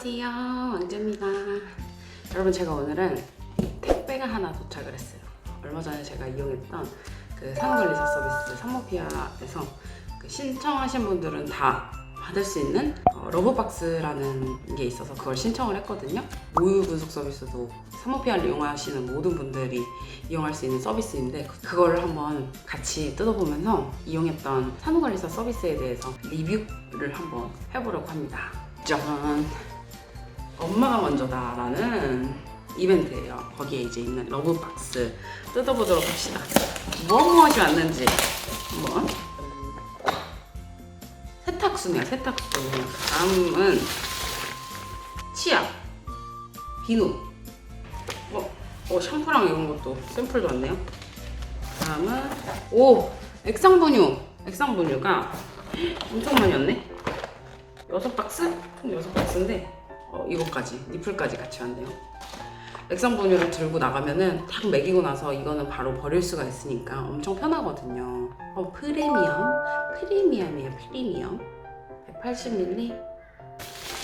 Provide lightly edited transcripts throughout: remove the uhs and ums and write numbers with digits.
안녕하세요, 왕주입니다. 여러분, 제가 오늘은 택배가 하나 도착을 했어요. 얼마 전에 제가 이용했던 그 산후관리사 서비스 산모피아에서 그 신청하신 분들은 다 받을 수 있는 러브박스라는 게 있어서 그걸 신청을 했거든요. 모유 분석 서비스도 산모피아를 이용하시는 모든 분들이 이용할 수 있는 서비스인데, 그거를 한번 같이 뜯어보면서 이용했던 산후관리사 서비스에 대해서 리뷰를 한번 해보려고 합니다. 짠! 엄마가 먼저다 라는 이벤트예요. 거기에 이제 있는 러브박스 뜯어보도록 합시다. 무엇이 왔는지 한번. 세탁수네요, 세탁수. 다음은 치약, 비누, 샴푸랑 이런 것도 샘플도 왔네요. 다음은 액상분유가 엄청 많이 왔네. 6박스? 총 6박스인데 이거까지, 니플까지 같이 왔네요. 액상분유를 들고 나가면은 딱 먹이고 나서 이거는 바로 버릴 수가 있으니까 엄청 편하거든요. 프리미엄이에요, 프리미엄. 180ml.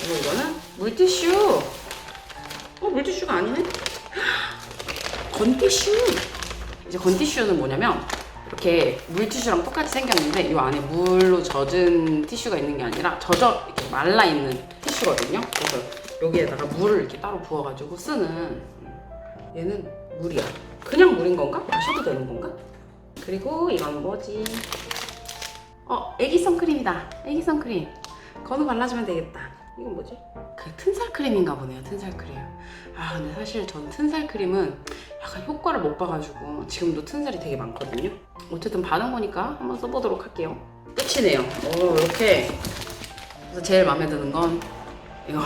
그리고 이거는 물티슈. 물티슈가 아니네? 건티슈. 이제 건티슈는 뭐냐면 이렇게 물티슈랑 똑같이 생겼는데 이 안에 물로 젖은 티슈가 있는 게 아니라 이렇게 말라있는 티슈거든요. 그래서 여기에다가 물을 이렇게 따로 부어가지고 쓰는, 얘는 물이야. 그냥 물인 건가? 마셔도 되는 건가? 그리고 이건 뭐지? 애기 선크림이다. 애기 선크림. 건우 발라주면 되겠다. 이건 뭐지? 그 튼살 크림인가 보네요, 튼살 크림. 근데 사실 전 튼살 크림은 약간 효과를 못 봐가지고 지금도 튼살이 되게 많거든요. 어쨌든 받은 거니까 한번 써보도록 할게요. 끝이네요. 이렇게. 그래서 제일 마음에 드는 건 이거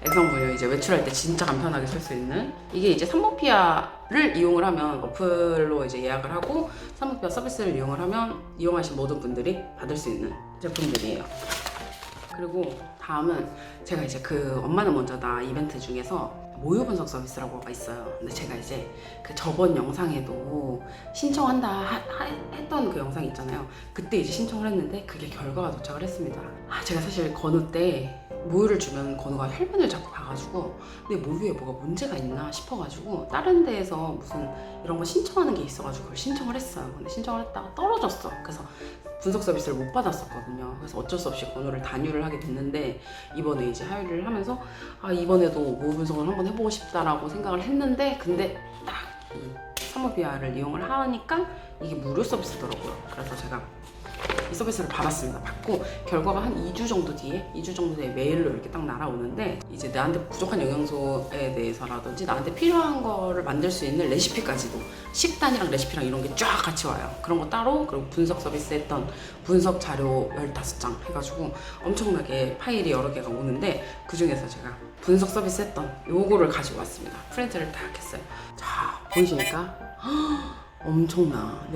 액상분유. 이제 외출할 때 진짜 간편하게 쓸 수 있는, 이게 이제 산모피아를 이용을 하면 어플로 이제 예약을 하고 산모피아 서비스를 이용을 하면 이용하신 모든 분들이 받을 수 있는 제품들이에요. 그리고 다음은 제가 이제 그 엄마는 먼저다 이벤트 중에서 모유 분석 서비스라고가 있어요. 근데 제가 이제 그 저번 영상에도 신청한다 했던 그 영상 있잖아요. 그때 이제 신청을 했는데 그게 결과가 도착을 했습니다. 제가 사실 건우 때 모유를 주면 건우가 혈변을 자꾸 봐가지고 내 모유에 뭐가 문제가 있나 싶어가지고 다른 데에서 무슨 이런 거 신청하는 게 있어가지고 그걸 신청을 했어요. 근데 신청을 했다가 떨어졌어. 그래서 분석 서비스를 못 받았었거든요. 그래서 어쩔 수 없이 건우를 단유를 하게 됐는데, 이번에 이제 하유를 하면서 이번에도 모유 분석을 한번 해보고 싶다라고 생각을 했는데, 근데 딱 이 산모피아를 이용을 하니까 이게 무료 서비스더라고요. 그래서 제가 이 서비스를 받았습니다. 받고 결과가 한 2주 정도 뒤에 메일로 이렇게 딱 날아오는데, 이제 나한테 부족한 영양소에 대해서라든지 나한테 필요한 거를 만들 수 있는 레시피까지도, 식단이랑 레시피랑 이런 게 쫙 같이 와요. 그런 거 따로, 그리고 분석 서비스 했던 분석 자료 15장 해가지고 엄청나게 파일이 여러 개가 오는데, 그 중에서 제가 분석 서비스 했던 요거를 가지고 왔습니다. 프린트를 딱 했어요. 자, 보이십니까? 엄청나.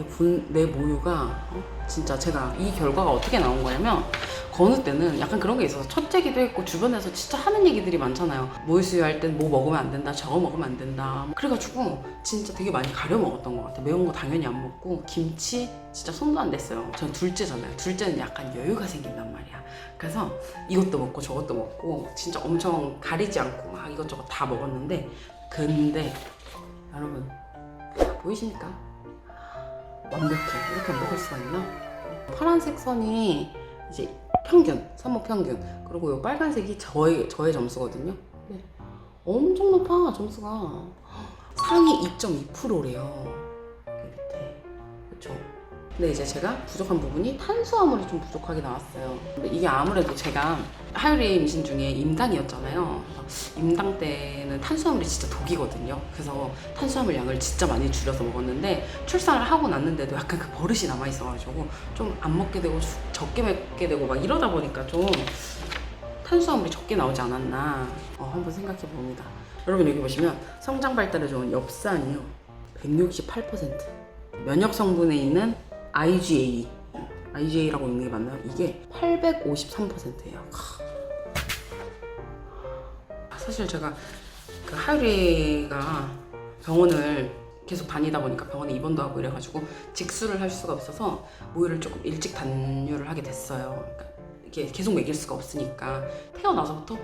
내 모유가 진짜, 제가 이 결과가 어떻게 나온 거냐면, 건우 때는 약간 그런 게 있어서 첫째기도 했고 주변에서 진짜 하는 얘기들이 많잖아요. 모유 수유할 땐 뭐 먹으면 안 된다, 저거 먹으면 안 된다. 그래가지고 진짜 되게 많이 가려 먹었던 것 같아요. 매운 거 당연히 안 먹고, 김치 진짜 손도 안 댔어요. 전 둘째잖아요. 둘째는 약간 여유가 생긴단 말이야. 그래서 이것도 먹고 저것도 먹고 진짜 엄청 가리지 않고 막 이것저것 다 먹었는데, 근데 여러분 보이십니까? 완벽해. 이렇게 먹을 수가 있나? 파란색 선이 이제 평균, 산모 평균. 그리고 이 빨간색이 저의 점수거든요. 네. 엄청 높아, 점수가. 상위 2.2%래요. 밑에. 그쵸? 근데 이제 제가 부족한 부분이 탄수화물이 좀 부족하게 나왔어요. 근데 이게 아무래도 제가 하유리 임신 중에 임당이었잖아요. 임당 때는 탄수화물이 진짜 독이거든요. 그래서 탄수화물 양을 진짜 많이 줄여서 먹었는데, 출산을 하고 났는데도 약간 그 버릇이 남아있어가지고 좀 안 먹게 되고 적게 먹게 되고 막 이러다 보니까 좀 탄수화물이 적게 나오지 않았나 한번 생각해 봅니다. 여러분, 여기 보시면 성장 발달에 좋은 엽산이요, 168%. 면역 성분에 있는 IgA라고 있는 게 맞나요? 이게 853%예요. 사실 제가 그 하유리가 병원을 계속 다니다 보니까 병원에 입원도 하고 이래가지고 직수를 할 수가 없어서 모유를 조금 일찍 단유를 하게 됐어요. 그러니까 이렇게 계속 먹일 수가 없으니까 태어나서부터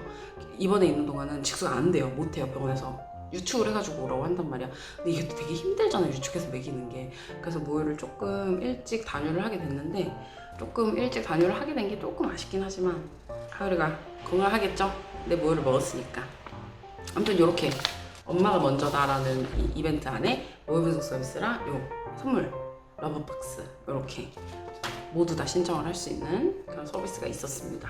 입원해 있는 동안은 직수가 안 돼요. 못 해요. 병원에서 유축을 해가지고 오라고 한단 말이야. 근데 이게 또 되게 힘들잖아요, 유축해서 먹이는 게. 그래서 모유를 조금 일찍 단유를 하게 됐는데, 조금 일찍 단유를 하게 된 게 조금 아쉽긴 하지만 하율이가 건강하겠죠? 내 모유를 먹었으니까. 아무튼 이렇게 엄마가 먼저다라는 이 이벤트 안에 모유 분석 서비스랑 요 선물 러브박스 이렇게 모두 다 신청을 할 수 있는 그런 서비스가 있었습니다.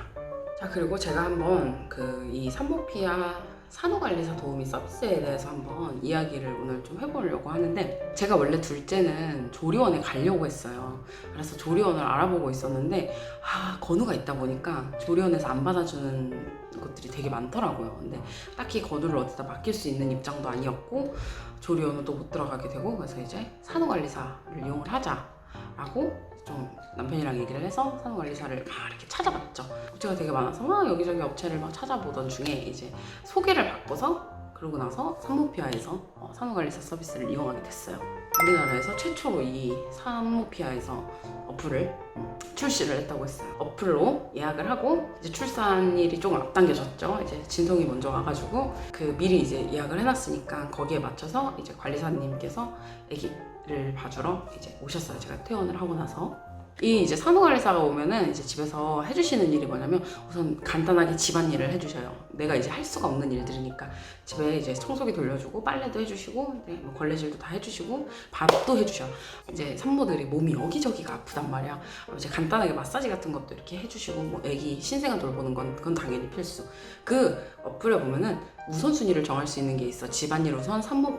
자, 그리고 제가 한번 이 산모피아 산후관리사 도우미 서비스에 대해서 한번 이야기를 오늘 좀 해보려고 하는데, 제가 원래 둘째는 조리원에 가려고 했어요. 그래서 조리원을 알아보고 있었는데 건우가 있다 보니까 조리원에서 안 받아주는 것들이 되게 많더라고요. 근데 딱히 건우를 어디다 맡길 수 있는 입장도 아니었고 조리원은 또 못 들어가게 되고, 그래서 이제 산후관리사를 이용을 하자라고 좀 남편이랑 얘기를 해서 산후관리사를 막 이렇게 찾아봤죠. 업체가 되게 많아서 막 여기저기 업체를 막 찾아보던 중에 이제 소개를 받고서, 그러고 나서 산모피아에서 산후관리사 서비스를 이용하게 됐어요. 우리나라에서 최초로 이 산모피아에서 어플을 출시를 했다고 했어요. 어플로 예약을 하고 이제 출산일이 조금 앞당겨졌죠. 이제 진성이 먼저 와가지고 미리 이제 예약을 해놨으니까 거기에 맞춰서 이제 관리사님께서 아기를 봐주러 이제 오셨어요. 제가 퇴원을 하고 나서. 이 이제 산후관리사가 오면은 이제 집에서 해주시는 일이 뭐냐면, 우선 간단하게 집안일을 해주셔요. 내가 이제 할 수가 없는 일들이니까 집에 이제 청소기 돌려주고 빨래도 해주시고 뭐 걸레질도 다 해주시고 밥도 해주셔. 이제 산모들이 몸이 여기저기가 아프단 말이야. 이제 간단하게 마사지 같은 것도 이렇게 해주시고, 뭐 애기 신생아 돌보는 건 그건 당연히 필수. 그 어플에 보면은 우선순위를 정할 수 있는 게 있어. 집안일 우선, 산모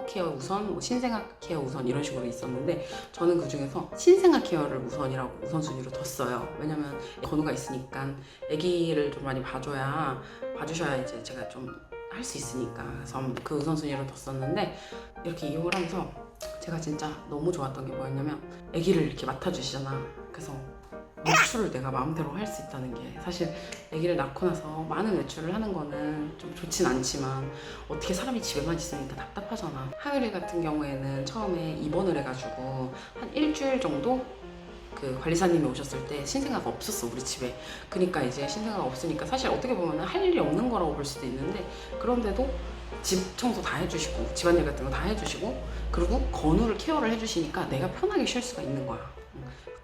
케어 우선, 뭐 신생아 케어 우선 이런 식으로 있었는데, 저는 그 중에서 신생아 케어를 우선이라고 우선순위로 뒀어요. 왜냐면 건우가 있으니까 아기를 좀 많이 봐주셔야 이제 제가 좀 할 수 있으니까. 그래서 그 우선순위로 뒀었는데, 이렇게 이용을 하면서 제가 진짜 너무 좋았던 게 뭐였냐면, 아기를 이렇게 맡아주시잖아. 그래서 외출을 내가 마음대로 할 수 있다는 게, 사실 아기를 낳고 나서 많은 외출을 하는 거는 좀 좋진 않지만 어떻게 사람이 집에만 있으니까 답답하잖아. 하율이 같은 경우에는 처음에 입원을 해가지고 한 일주일 정도 관리사님이 오셨을 때 신생아가 없었어, 우리 집에. 그러니까 이제 신생아가 없으니까 사실 어떻게 보면 할 일이 없는 거라고 볼 수도 있는데, 그런데도 집 청소 다 해주시고 집안일 같은 거 다 해주시고, 그리고 건우를 케어를 해주시니까 내가 편하게 쉴 수가 있는 거야.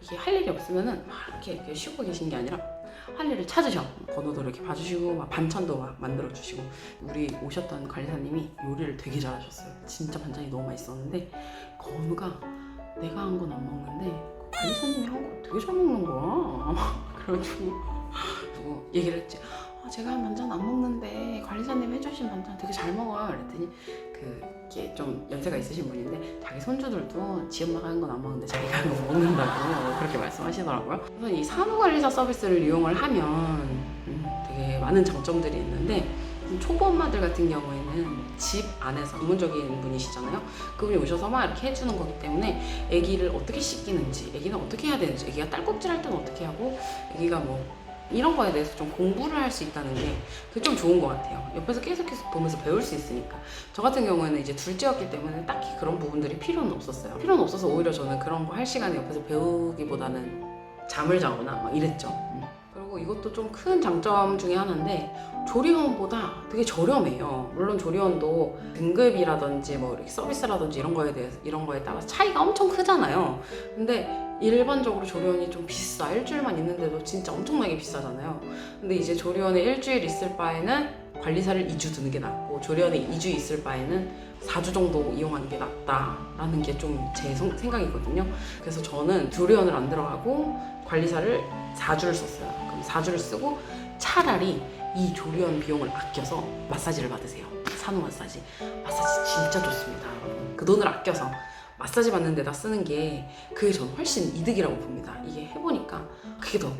이게 할 일이 없으면은 막 이렇게 쉬고 계신 게 아니라 할 일을 찾으셔. 건우도 이렇게 봐주시고 막 반찬도 막 만들어주시고. 우리 오셨던 관리사님이 요리를 되게 잘하셨어요. 진짜 반찬이 너무 맛있었는데, 건우가 내가 한 건 안 먹는데 관리사님이 한 거 되게 잘 먹는 거야. 그래가지고 얘기를 했지. 제가 한 반찬 안 먹는데 관리사님 해주신 반찬 되게 잘 먹어요. 그랬더니 이게 좀 연세가 있으신 분인데, 자기 손주들도 지 엄마가 한 건 안 먹는데 자기가 한 거 먹는다고 그렇게 말씀하시더라고요. 그래서 이 산후관리사 서비스를 이용을 하면 되게 많은 장점들이 있는데, 초보 엄마들 같은 경우에는 집 안에서 전문적인 분이시잖아요. 그분이 오셔서 막 이렇게 해주는 거기 때문에 아기를 어떻게 씻기는지, 아기는 어떻게 해야 되는지, 아기가 딸꾹질 할 때는 어떻게 하고, 아기가 뭐 이런 거에 대해서 좀 공부를 할 수 있다는 게 그게 좀 좋은 것 같아요. 옆에서 계속 보면서 배울 수 있으니까. 저 같은 경우에는 이제 둘째였기 때문에 딱히 그런 부분들이 필요는 없었어요. 필요는 없어서 오히려 저는 그런 거 할 시간에 옆에서 배우기보다는 잠을 자거나 막 이랬죠. 그리고 이것도 좀 큰 장점 중에 하나인데, 조리원보다 되게 저렴해요. 물론 조리원도 등급이라든지 뭐 이렇게 서비스라든지 이런 거에 따라서 차이가 엄청 크잖아요. 근데 일반적으로 조리원이 좀 비싸. 일주일만 있는데도 진짜 엄청나게 비싸잖아요. 근데 이제 조리원에 일주일 있을 바에는 관리사를 2주 두는 게 낫고, 조리원에 2주 있을 바에는 4주 정도 이용하는 게 낫다라는 게 좀 제 생각이거든요. 그래서 저는 조리원을 안 들어가고 관리사를 4주를 썼어요. 그럼 4주를 쓰고 차라리 이 조리원 비용을 아껴서 마사지를 받으세요. 산후 마사지 진짜 좋습니다, 여러분. 그 돈을 아껴서 마사지 받는 데다 쓰는 게 그게 전 훨씬 이득이라고 봅니다. 이게 해보니까 그게 더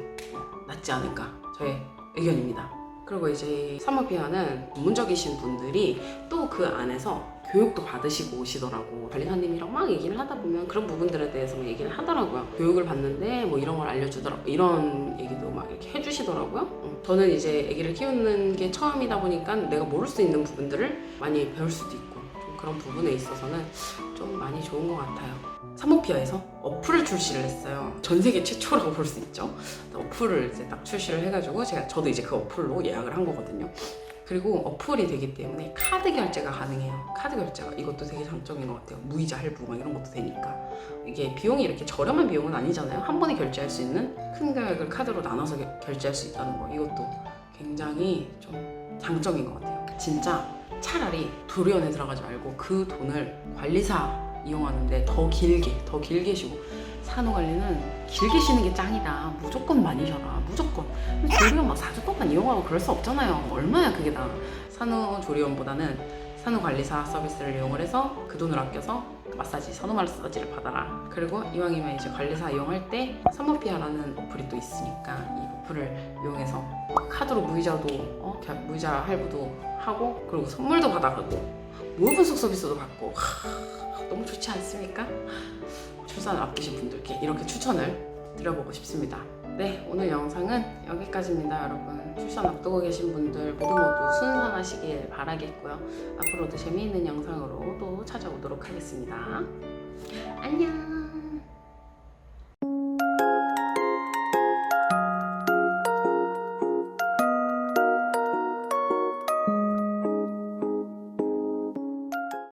낫지 않을까, 저의 의견입니다. 그리고 이제 산모피아는 전문적이신 분들이 또 그 안에서 교육도 받으시고 오시더라고. 관리사님이랑 막 얘기를 하다 보면 그런 부분들에 대해서 막 얘기를 하더라고요. 교육을 받는데 뭐 이런 걸 알려주더라고, 이런 얘기도 막 이렇게 해주시더라고요. 저는 이제 아기를 키우는 게 처음이다 보니까 내가 모를 수 있는 부분들을 많이 배울 수도 있고, 좀 그런 부분에 있어서는 좀 많이 좋은 것 같아요. 사모피아에서 어플을 출시를 했어요. 전 세계 최초라고 볼 수 있죠. 어플을 이제 딱 출시를 해가지고 저도 이제 그 어플로 예약을 한 거거든요. 그리고 어플이 되기 때문에 카드 결제가 가능해요. 카드 결제가 이것도 되게 장점인 것 같아요. 무이자 할부 막 이런 것도 되니까. 이게 비용이 이렇게 저렴한 비용은 아니잖아요. 한 번에 결제할 수 있는 큰 금액을 카드로 나눠서 결제할 수 있다는 거, 이것도 굉장히 좀 장점인 것 같아요. 진짜 차라리 도리언에 들어가지 말고 그 돈을 관리사 이용하는데 더 길게 쉬고, 산후관리는 길게 쉬는 게 짱이다. 무조건 많이 쉬어라. 무조건. 조리원 막 4주 동안 이용하고 그럴 수 없잖아요. 얼마야 그게 다. 산후조리원보다는 산후관리사 서비스를 이용을 해서 그 돈을 아껴서 마사지, 산후 마사지를 받아라. 그리고 이왕이면 이제 관리사 이용할 때 사모피아라는 어플이 또 있으니까 이 어플을 이용해서 카드로 무이자도 무이자 할부도 하고, 그리고 선물도 받아가고 모분속 서비스도 받고, 너무 좋지 않습니까? 출산 앞두신 분들께 이렇게 추천을 드려보고 싶습니다. 네, 오늘 영상은 여기까지입니다, 여러분. 출산 앞두고 계신 분들 모두 순산하시길 바라겠고요. 앞으로도 재미있는 영상으로 또 찾아오도록 하겠습니다. 안녕.